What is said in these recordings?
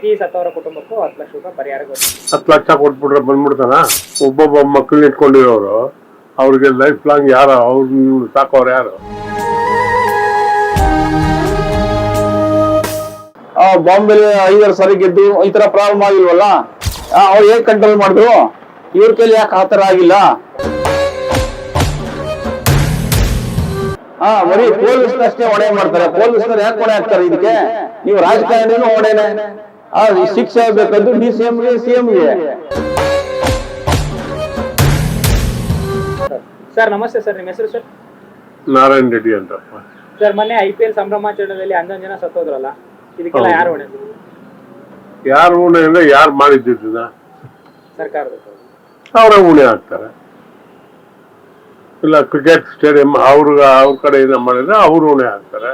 ಪ್ರತಿ ಸತ್ತವರ ಕುಟುಂಬಕ್ಕೂ 10 ಲಕ್ಷ ರೂಪಾಯಿ ಪರಿಹಾರ ಘೋಷಣೆ. 10 ಲಕ್ಷ ಕೊಟ್ಬಿಟ್ರೆ ಬಂದ್ಬಿಡ್ತಾನ. ಒಬ್ಬೊಬ್ಬ ಮಕ್ಕಳನ್ನ ಇಟ್ಕೊಂಡಿರೋರು ಅವ್ರಿಗೆ ಲೈಫ್ ಲಾಂಗ್ ಯಾರು ಅವ್ರು ಸಾಕೋರು ಯಾರು? ಬಾಂಬೆಲಿ 5 ಸಾರಿ ಗೆದ್ದು ಈ ತರ ಪ್ರಾಬ್ಲಮ್ ಆಗಿಲ್ವಲ್ಲ, ಅವ್ರು ಹೇಗ್ ಕಂಟ್ರೋಲ್ ಮಾಡಿದ್ರು? ಇವ್ರ ಕೈಲಿ ಯಾಕೆ ಆತರ ಆಗಿಲ್ಲ? ಬರೀ ಪೊಲೀಸ್ನಷ್ಟೇ ಹೊಣೆ ಮಾಡ್ತಾರೆ. ಪೊಲೀಸ್ನವ್ರು ಯಾಕೆ ಹೊಣೆ ಹಾಕ್ತಾರೆ ಇದಕ್ಕೆ? ನೀವು ರಾಜಕಾರಣಿನೂ ಹೊಣೆನೆ. ಶಿಕ್ಷೆ ಆಗ್ಬೇಕಂದು DCMಗೆ CMಗೆ. ಸರ್ ನಮಸ್ತೆ ಸರ್, ನಿಮ್ಮ ಹೆಸರು ಸರ್? ನಾರಾಯಣ ರೆಡ್ಡಿ ಅಂತಪ್ಪ. ಸರ್ ಮೊನ್ನೆ IPL ಸಂಭ್ರಮಾಚರಣೆಯಲ್ಲಿ 11 ಜನ ಸತ್ತೋದ್ರಲ್ಲ, ಇದಕ್ಕೆಲ್ಲ ಯಾರು ಹೊಣೆ? ಯಾರು ಉಣೆ ಅಂದ್ರೆ ಯಾರು ಮಾಡಿದ್ದ ಸರ್ಕಾರದ ಅವರ ಉಣೆ ಹಾಕ್ತಾರೆ. ಇಲ್ಲ ಕ್ರಿಕೆಟ್ ಸ್ಟೇಡಿಯಂ ಅವ್ರ ಕಡೆಯಿಂದ ಮಾಡಿದ್ರೆ ಅವ್ರು ಉಣೆ ಹಾಕ್ತಾರೆ.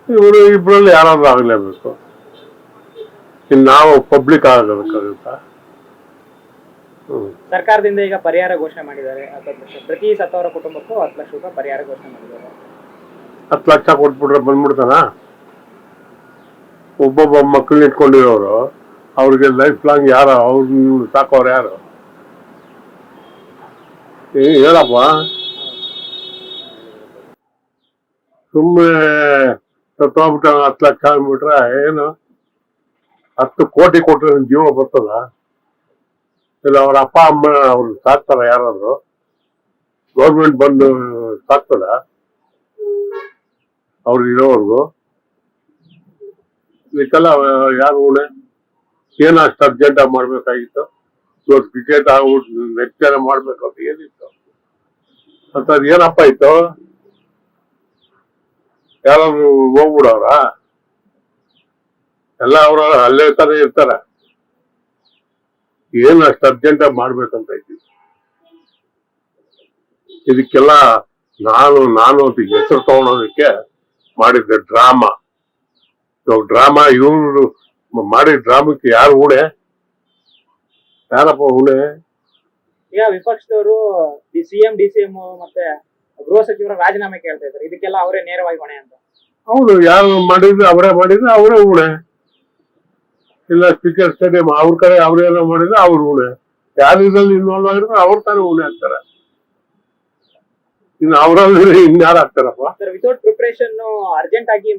ಇವರು ಇಬ್ಬರಲ್ಲಿ ಯಾರಾದ್ರೂ ಆಗ್ಲೇಬೇಕು. ಇನ್ನು ನಾವು ಪಬ್ಲಿಕ್ ಆಗೋದಕ್ಕಾಗುತ್ತಾ? ಸರ್ಕಾರದಿಂದ ಈಗ ಪರಿಹಾರ ಘೋಷಣೆ ಮಾಡಿದ್ದಾರೆ 10 ಲಕ್ಷ. ಪ್ರತಿ ಸತ್ತವರ ಕುಟುಂಬಕ್ಕೂ 10 ಲಕ್ಷ ರೂಪಾಯಿ ಪರಿಹಾರ ಘೋಷಣೆ ಮಾಡಿದ್ದಾರೆ. 10 ಲಕ್ಷ ಕೊಟ್ಬಿಟ್ರೆ ಬಂದ್ಬಿಡ್ತಾನ. ಒಬ್ಬೊಬ್ಬ ಮಕ್ಕಳನ್ನ ಇಟ್ಕೊಂಡಿರೋರು ಅವ್ರಿಗೆ ಲೈಫ್ ಲಾಂಗ್ ಯಾರು ಅವ್ರು ಸಾಕೋರು ಯಾರು? ಹೇಳಪ್ಪ. ಸುಮ್ಮನೆ ಸತ್ತೋಗ್ಬಿಟ್ಟ 10 ಲಕ್ಷ ಅಂದ್ಬಿಟ್ರೆ ಏನು 10 ಕೋಟಿ ಕೊಟ್ರೆ ಜೀವ ಬರ್ತದ? ಇಲ್ಲ ಅವ್ರ ಅಪ್ಪ ಅಮ್ಮ ಅವ್ರು ಸಾಕ್ತಾರ? ಯಾರಾದ್ರು ಗೌರ್ಮೆಂಟ್ ಬಂದು ಸಾಕ್ತದ ಅವ್ರು ಇರೋವರೆಗೂ? ಇದಕ್ಕೆಲ್ಲ ಯಾರು ಉಣೆ? ಏನ್ ಅಷ್ಟು ಅರ್ಜೆಂಟ್ ಆಗಿ ಮಾಡ್ಬೇಕಾಗಿತ್ತು? ಇವತ್ತು ಕ್ರಿಕೆಟ್ ಆಗ್ಬಿಟ್ಟು ನೆಕ್ಸ್ಟ್ ಜನ ಮಾಡ್ಬೇಕು ಅಂತ ಏನಿತ್ತು? ಅಂತದ್ ಏನಪ್ಪ ಇತ್ತು? ಯಾರಾದ್ರು ಹೋಗ್ಬಿಡವ್ರ? ಎಲ್ಲ ಅವ್ರ ಅಲ್ಲೇ ತರ ಇರ್ತಾರ. ಏನ್ ಅಷ್ಟು ಅರ್ಜೆಂಟ್ ಆಗಿ ಮಾಡ್ಬೇಕಂತ ಐತಿ? ಇದಕ್ಕೆಲ್ಲ ನಾನು ಅಂತ ಹೆಸರು ತಗೊಳೋದಕ್ಕೆ ಮಾಡಿದ್ದೆ ಡ್ರಾಮಾ. ಡ್ರಾಮಾ ಇವ್ರು ಮಾಡಿದ ಡ್ರಾಮಕ್ಕೆ ಯಾರು ಉಣೆ? ಯಾರಪ್ಪ ಉಣೆ? ಈಗ ವಿಪಕ್ಷದವರು CM DCM ಮತ್ತೆ ಗೃಹ ಸಚಿವರ ರಾಜೀನಾಮೆ ಕೇಳ್ತಾ ಇದ್ದಾರೆ. ಇದಕ್ಕೆಲ್ಲ ಅವರೇ ನೇರವಾಗಿ ಹೊಣೆ ಅಂತ. ಹೌದು, ಯಾರು ಮಾಡಿದ್ರೆ ಅವರೇ ಉಣೆ. ಇಲ್ಲ ಕ್ರಿಕೆಟ್ ಸ್ಟೇಡಿಯಂ ಅವ್ರ ಕಡೆ ಅವ್ರೇನೋ ಮಾಡಿದ್ರೆ ಅವ್ರು ಉಣೆ. ಯಾರು ಇದ್ರಲ್ಲಿ ಇನ್ವಾಲ್ವ್ ಆಗಿದ್ರೆ ಅವ್ರ ತಾನೇ ಉಣೆ ಹಾಕ್ತಾರೆ. ಇನ್ನು ಅವರಲ್ಲಿ ಇನ್ಯಾರು ಹಾಕ್ತಾರಪ್ಪ? ವಿತೌಟ್ ಪ್ರಿಪರೇಷನ್ ಅರ್ಜೆಂಟ್ ಆಗಿ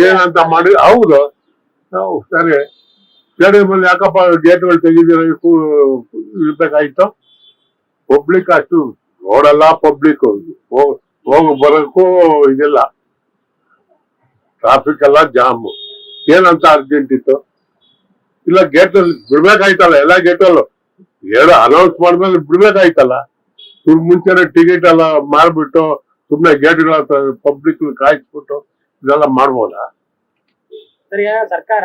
ಏನಂತ ಮಾಡಿ? ಹೌದು ಸರಿ, ಸ್ಟೇಡಿಯಂ ಅಲ್ಲಿ ಯಾಕಪ್ಪ ಗೇಟ್ಗಳು ತೆಗಿದಿರ ಇರ್ಬೇಕಾಯ್ತು? ಪಬ್ಲಿಕ್ ಅಷ್ಟು ನೋಡಲ್ಲ. ಪಬ್ಲಿಕ್ ಹೋಗ ಬರೋಕ್ಕೂ ಇದೆಲ್ಲ ಟ್ರಾಫಿಕ್ ಎಲ್ಲ ಜಾಮು. ಏನಂತ ಅರ್ಜೆಂಟ್ ಇತ್ತು? ಇಲ್ಲ ಗೇಟ್ ಅಲ್ಲಿ ಬಿಡ್ಬೇಕಾಯ್ತಲ್ಲ, ಎಲ್ಲ ಗೇಟಲ್ಲೂ ಅನೌನ್ಸ್ ಮಾಡಿದ್ಮೇಲೆ ಬಿಡ್ಬೇಕಾಯ್ತಲ್ಲ. ಮುಂಚೆನೆ ಟಿಕೆಟ್ ಎಲ್ಲ ಮಾರ್ಬಿಟ್ಟು ಸುಮ್ನೆ ಗೇಟ್ಗಳ ಪಬ್ಲಿಕ್ ಕಾಯಿಸ್ಬಿಟ್ಟು ಇದೆಲ್ಲ ಮಾಡ್ಬೋದಾ? ಸರಿ, ಸರ್ಕಾರ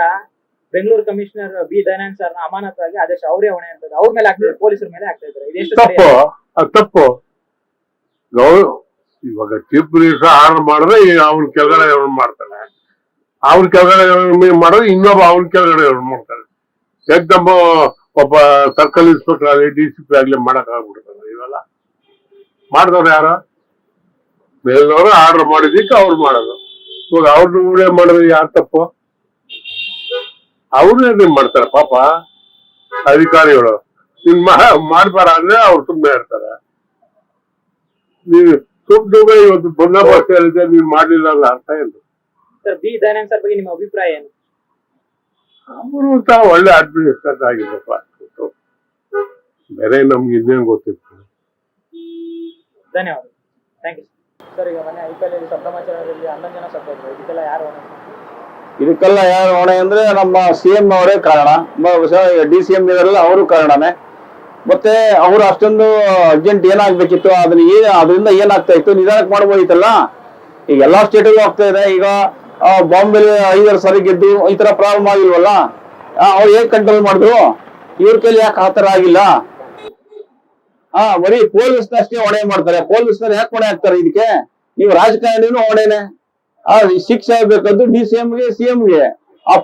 Bengaluru commissioner B Dayanand sir ಅಮಾನತಾಗಿ ಆದೇಶ ಅವರೇ ಹೊಣೆ ಅಂತ ಅವ್ರ ಮೇಲೆ ಆಗ್ತಿದೆ, ಪೊಲೀಸರ ಮೇಲೆ ಆಗ್ತಾ ಇದ್ದಾರೆ. ಇದೆಷ್ಟು ತಪ್ಪು? ತಪ್ಪು. ಇವಾಗ ಚೀಫ್ ಮಿನಿಸ್ಟರ್ ಆರ್ಡರ್ ಮಾಡಿದ್ರೆ ಅವ್ನ ಕೆಳಗಡೆ ಮಾಡ್ತಾನೆ, ಅವ್ನ ಕೆಳಗಡೆ ಮಾಡಿದ್ರೆ ಇನ್ನೊಬ್ಬ ಅವ್ನ ಕೆಳಗಡೆ ಮಾಡ್ತಾನೆ. ಏಕ್ದಮ್ಮ ಒಬ್ಬ ಸರ್ಕಲ್ ಇನ್ಸ್ಪೆಕ್ಟರ್ ಆಗಲಿ DCP ಆಗ್ಲಿ ಮಾಡಕ್ ಆಗ್ಬಿಡ್ತಾರೆ. ಇವೆಲ್ಲ ಮಾಡಿದವ್ರು ಯಾರು? ಮೇಲ್ನವರು ಆರ್ಡರ್ ಮಾಡಿದ್ದಕ್ಕೆ ಅವ್ರು ಮಾಡೋದು. ಇವಾಗ ಅವ್ರನ್ನ ಊರೇ ಮಾಡಿದ್ರೆ ಯಾರು ತಪ್ಪು? ಅವ್ರನ್ನೇ ಮಾಡ್ತಾರೆ ಪಾಪ ಅಧಿಕಾರಿಗಳು. ನೀನ್ ಮಾಡ್ಬಾರ ಅಂದ್ರೆ ಅವ್ರು ಸುಮ್ಮನೆ ಇರ್ತಾರೆ. ನೀನು ಸುಮ್ಮನೆ ಇವತ್ತು ಬಂದೋಬಸ್ತ್ ಹೇಳಿದ್ರೆ ನೀನ್ ಮಾಡ್ಲಿಲ್ಲ ಅಲ್ಲ, ಅರ್ಥ ಏನು? ಸರ್ B ದಯಾನಂದ್ ಸರ್ ಬಗ್ಗೆ ನಿಮ್ಮ ಅಭಿಪ್ರಾಯ ಏನು? ಅವರು ಒಳ್ಳೆ ಅಡ್ಮಿನಿಸ್ಟ್ರೇಟರ್ ಆಗಿದ್ದಪ್ಪ. ಬೇರೆ ನಮ್ಗೆ ಇನ್ನೇನು ಗೊತ್ತಿತ್ತು? ಧನ್ಯವಾದ. Thank you sir. ಈಗ ಮೊನ್ನೆ IPL ಸಂಭ್ರಮಾಚರಣೆಯಲ್ಲಿ 11 ಜನ ಸತ್ತೋದ್ರು. ಇದಕ್ಕೆಲ್ಲ ಯಾರು ಹೊಣೆ? ಇದಕ್ಕೆಲ್ಲ ಯಾರು ಹೊಣೆ ಅಂದ್ರೆ ನಮ್ಮ CM ಅವರೇ ಕಾರಣ. DCM ಇದೆಲ್ಲ ಅವರು ಕಾರಣನೇ. ಮತ್ತೆ ಅವರು ಅಷ್ಟೊಂದು ಅರ್ಜೆಂಟ್ ಏನಾಗ್ಬೇಕಿತ್ತು, ಅದರಿಂದ ಏನಾಗ್ತಾ ಇತ್ತು ನಿಧಾನಕ್ಕೆ ಮಾಡ್ಬೋದಿತ್ತಲ್ಲ. ಈಗ ಎಲ್ಲಾ ಸ್ಟೇಟ್ಗೂ ಆಗ್ತಾ ಇದೆ. ಈಗ ಬಾಂಬೆಲಿ 5 ಸಾರಿ ಗೆದ್ದು ಈ ತರ ಪ್ರಾಬ್ಲಮ್ ಆಗಿಲ್ವಲ್ಲ, ಅವ್ರು ಹೇಗ್ ಕಂಟ್ರೋಲ್ ಮಾಡಿದ್ರು? ಇವ್ರ ಕೈಲಿ ಯಾಕೆ ಆತರ ಆಗಿಲ್ಲ? ಬರೀ ಪೊಲೀಸ್ನಷ್ಟೇ ಹೊಣೆ ಮಾಡ್ತಾರೆ. ಪೊಲೀಸ್ನವ್ರು ಯಾಕೆ ಹೊಣೆ ಹಾಕ್ತಾರೆ ಇದಕ್ಕೆ? ನೀವು ರಾಜಕಾರಣಿನೂ ಹೊಣೆನೆ. ಶಿಕ್ಷೆ ಆಗ್ಬೇಕಂದು DCMಗೆ CMಗೆ.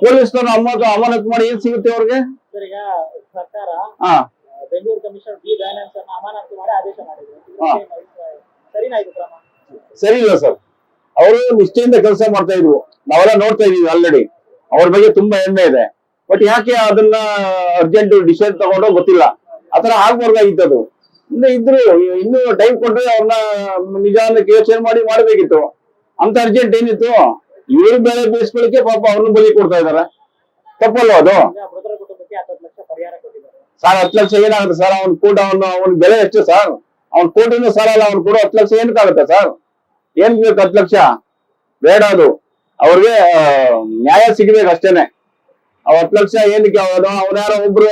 ಪೊಲೀಸ್ನವ್ರು ಅಮಾನತ್ ಮಾಡಿ ಏನ್ ಸಿಗುತ್ತೆ ಅವ್ರಿಗೆ? ಈಗ ಸರ್ಕಾರ Bengaluru commissioner B Dayanand sir ಅಮಾನತು ಮಾಡಿ ಆದೇಶ ಮಾಡಿದ್ರು. ಸರಿನಾ ಇದು ಕ್ರಮ? ಸರಿ ಇಲ್ಲ ಸರ್. ಅವರು ನಿಷ್ಠೆಯಿಂದ ಕೆಲಸ ಮಾಡ್ತಾ ಇದ್ವು, ನಾವೆಲ್ಲ ನೋಡ್ತಾ ಇದೀವಿ ಆಲ್ರೆಡಿ. ಅವ್ರ ಬಗ್ಗೆ ತುಂಬಾ ಹೆಮ್ಮೆ ಇದೆ. ಬಟ್ ಯಾಕೆ ಅದನ್ನ ಅರ್ಜೆಂಟ್ ಡಿಸಿಷನ್ ತಗೊಂಡೋ ಗೊತ್ತಿಲ್ಲ. ಆತರ ಆಗ್ಬಾರ್ದಾಗಿತ್ತು ಅದು. ಇನ್ನು ಟೈಮ್ ಕೊಟ್ರೆ ಅವ್ರನ್ನ ನಿಜಾನಕ್ಕೆ ಯೋಚನೆ ಮಾಡಿ ಮಾಡ್ಬೇಕಿತ್ತು. ಅಂತ ಅರ್ಜೆಂಟ್ ಏನಿತ್ತು? ಇವ್ರು ಬೆಳೆ ಬೇಯಿಸ್ಕೊಳ್ಳಿಕ್ಕೆ ಪಾಪ ಅವ್ರನ್ನ ಬಲಿ ಕೊಡ್ತಾ ಇದಾರೆ. ತಪ್ಪಲ್ವ ಅದು? ಈಗ ಮೃತರ ಕುಟುಂಬಕ್ಕೆ 10 ಲಕ್ಷ ಪರಿಹಾರ ಕೊಟ್ಟಿದ್ದಾರೆ. ಸರ್ 10 ಲಕ್ಷ ಏನಾಗುತ್ತೆ ಸರ್? ಅವನ ಬೆಲೆ ಎಷ್ಟು ಸರ್? ಅವ್ನ ಕೋಟಿನೂ ಸಾಲ ಅಲ್ಲ, ಅವ್ನು ಕೊಡೋ 10 ಲಕ್ಷ ಏನಕ್ಕಾಗುತ್ತೆ ಸರ್? ಏನ್ ಬೇಕು 10 ಲಕ್ಷ? ಬೇಡ ಅದು. ಅವ್ರಿಗೆ ನ್ಯಾಯ ಸಿಗ್ಬೇಕು ಅಷ್ಟೇನೆ. 10 ಲಕ್ಷ ಏನಕ್ಕೆ? ಅವ್ನ್ಯಾರೋ ಒಬ್ರು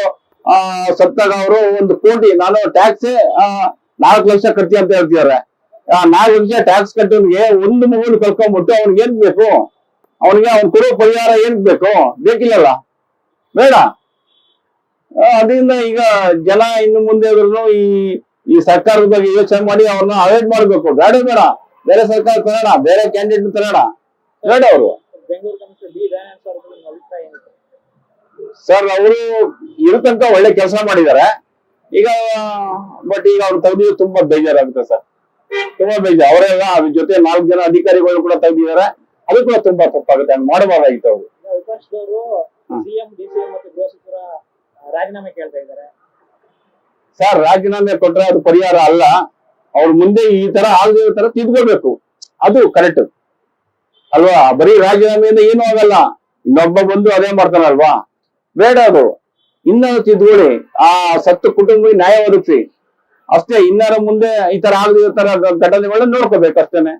ಸತ್ತಾಗ ಅವರು 1 ಕೋಟಿ, ನಾನು ಟ್ಯಾಕ್ಸ್ 4 ಲಕ್ಷ ಕಟ್ಟಿ ಅಂತ ಹೇಳ್ತಿದಾರೆ. 4 ಲಕ್ಷ ಟ್ಯಾಕ್ಸ್ ಕಟ್ಟೋನ್ಗೆ 1 ಮಗುನ ಕಳ್ಕೊಂಡ್ಬಿಟ್ಟು ಅವ್ನಿಗೆ ಏನ್ ಬೇಕು? ಅವ್ನ್ ಕೊಡೋ ಪರಿಹಾರ ಏನ್ ಬೇಕು? ಬೇಕಿಲ್ಲಲ್ಲ, ಬೇಡ. ಅದರಿಂದ ಈಗ ಜನ ಇನ್ನು ಮುಂದೆ ಈ ಸರ್ಕಾರದ ಬಗ್ಗೆ ಯೋಚನೆ ಮಾಡಿ ಅವ್ರನ್ನ ಅವಾಯ್ಡ್ ಮಾಡ್ಬೇಕು. ಬೇಡ ಬೇರೆ ಸರ್ಕಾರ ತರೋಣ, ಬೇರೆ ಕ್ಯಾಂಡಿಡೇಟ್ ತರೋಣ, ಬೇಡ ಅವರು. Bengaluru commissioner B Dayananda sir ನಿಮ್ಮ ಅಭಿಪ್ರಾಯ ಏನಿದೆ? ಸರ್ ಅವರು ಇರತಂಕ ಒಳ್ಳೆ ಕೆಲಸ ಮಾಡಿದ್ದಾರೆ ಈಗ. ಬಟ್ ಈಗ ಅವ್ರು ತೆಗ್ದಿದ್ದು ತುಂಬಾ ಬೇಜಾರಾಗುತ್ತೆ ಸರ್, ತುಂಬಾ ಬೇಜಾರು. ಅವರೆಲ್ಲ ಅದ್ರ ಜೊತೆ 4 ಜನ ಅಧಿಕಾರಿಗಳು ಕೂಡ ತೆಗ್ದಿದ್ದಾರೆ. ಅದು ಕೂಡ ತುಂಬಾ ತಪ್ಪಾಗುತ್ತೆ, ಹಂಗ್ ಮಾಡಬಾರ್ದಾಗಿತ್ತು ಅವರು. ವಿಪಕ್ಷದವರು ಸಿಎಂ, ಡಿಸಿಎಂ ಮತ್ತು ಗೃಹ ಸಚಿವರ ರಾಜೀನಾಮೆ ಕೇಳ್ತಾ ಇದ್ದಾರೆ. ಸರ್ ರಾಜೀನಾಮೆ ಕೊಟ್ರೆ ಅದು ಪರಿಹಾರ ಅಲ್ಲ. ಅವ್ರ ಮುಂದೆ ಈ ತರ ಆಗದೆ ತರ ತಿದ್ಕೋಬೇಕು, ಅದು ಕರೆಕ್ಟ್ ಅಲ್ವಾ? ಬರೀ ರಾಜೀನಾಮೆಯಿಂದ ಏನೂ ಆಗಲ್ಲ, ಇನ್ನೊಬ್ಬ ಬಂದು ಅದೇ ಮಾಡ್ತಾನಲ್ವಾ? ಬೇಡ ಅದು. ಇನ್ನ ತಿದ್ಕೊಳ್ಳಿ, ಆ ಸತ್ತು ಕುಟುಂಬಕ್ಕೆ ನ್ಯಾಯ ಒದಗಿಸಿ ಅಷ್ಟೇ. ಇನ್ನಾರ ಮುಂದೆ ಈ ತರ ಆಗದೆ ತರ ಘಟನೆಗಳನ್ನ ನೋಡ್ಕೋಬೇಕು ಅಷ್ಟೇನೆ.